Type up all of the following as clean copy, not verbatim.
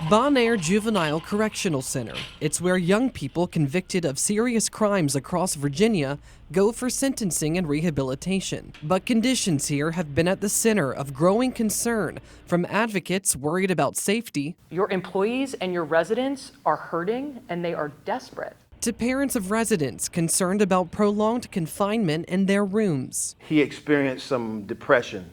Bonaire Juvenile Correctional Center. It's where young people convicted of serious crimes across Virginia go for sentencing and rehabilitation. But conditions here have been at the center of growing concern from advocates worried about safety, Your employees and your residents are hurting and they are desperate. to parents of residents concerned about prolonged confinement in their rooms. He experienced some depression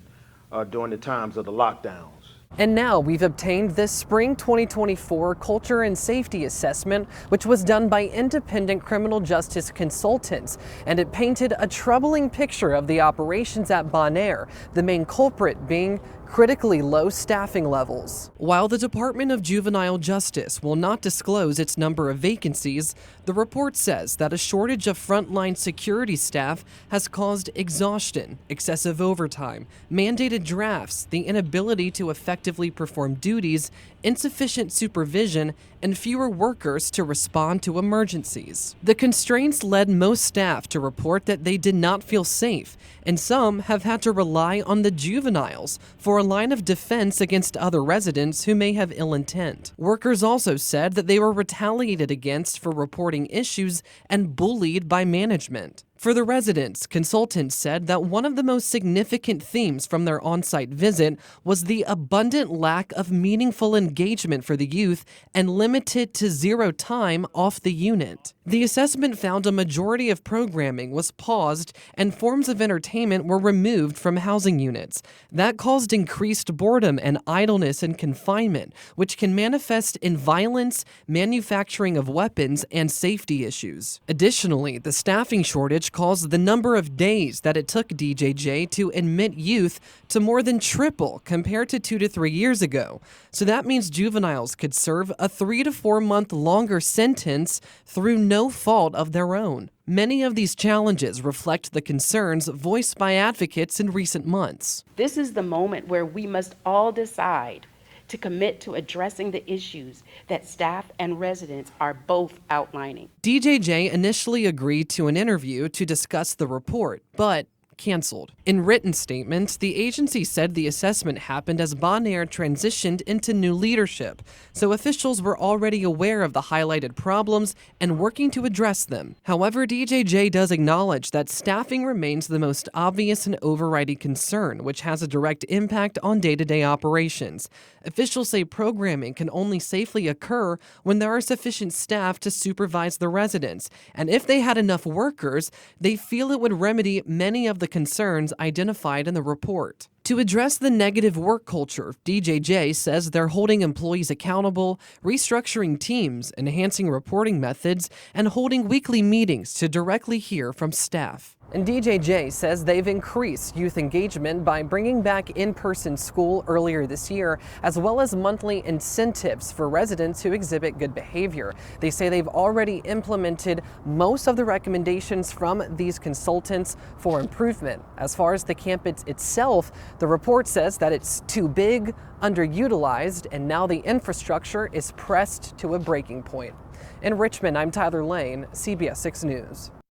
during the times of the lockdowns. And now we've obtained this spring 2024 Culture and Safety Assessment, which was done by independent criminal justice consultants, and it painted a troubling picture of the operations at Bonaire, the main culprit being critically low staffing levels. While the Department of Juvenile Justice will not disclose its number of vacancies, the report says that a shortage of frontline security staff has caused exhaustion, excessive overtime, mandated drafts, the inability to effectively perform duties, insufficient supervision, and fewer workers to respond to emergencies. The constraints led most staff to report that they did not feel safe, and some have had to rely on the juveniles for a line of defense against other residents who may have ill intent. Workers also said that they were retaliated against for reporting issues and bullied by management. For the residents, consultants said that one of the most significant themes from their on-site visit was the abundant lack of meaningful engagement for the youth and limited to zero time off the unit. The assessment found a majority of programming was paused and forms of entertainment were removed from housing units. That caused increased boredom and idleness in confinement, which can manifest in violence, manufacturing of weapons, and safety issues. Additionally, the staffing shortage caused the number of days that it took DJJ to admit youth to more than triple compared to 2 to 3 years ago. So that means juveniles could serve a 3 to 4 month longer sentence through no fault of their own. Many of these challenges reflect the concerns voiced by advocates in recent months. This is the moment where we must all decide to commit to addressing the issues that staff and residents are both outlining. DJJ initially agreed to an interview to discuss the report, but canceled. In written statements, the agency said the assessment happened as Bonaire transitioned into new leadership, so officials were already aware of the highlighted problems and working to address them. However, DJJ does acknowledge that staffing remains the most obvious and overriding concern, which has a direct impact on day-to-day operations. Officials say programming can only safely occur when there are sufficient staff to supervise the residents, and if they had enough workers, they feel it would remedy many of the concerns identified in the report. To address the negative work culture, DJJ says they're holding employees accountable, restructuring teams, enhancing reporting methods, and holding weekly meetings to directly hear from staff. And DJJ says they've increased youth engagement by bringing back in-person school earlier this year, as well as monthly incentives for residents who exhibit good behavior. They say they've already implemented most of the recommendations from these consultants for improvement. As far as the campus itself, the report says that it's too big, underutilized, and now the infrastructure is pressed to a breaking point. In Richmond, I'm Tyler Lane, CBS 6 News.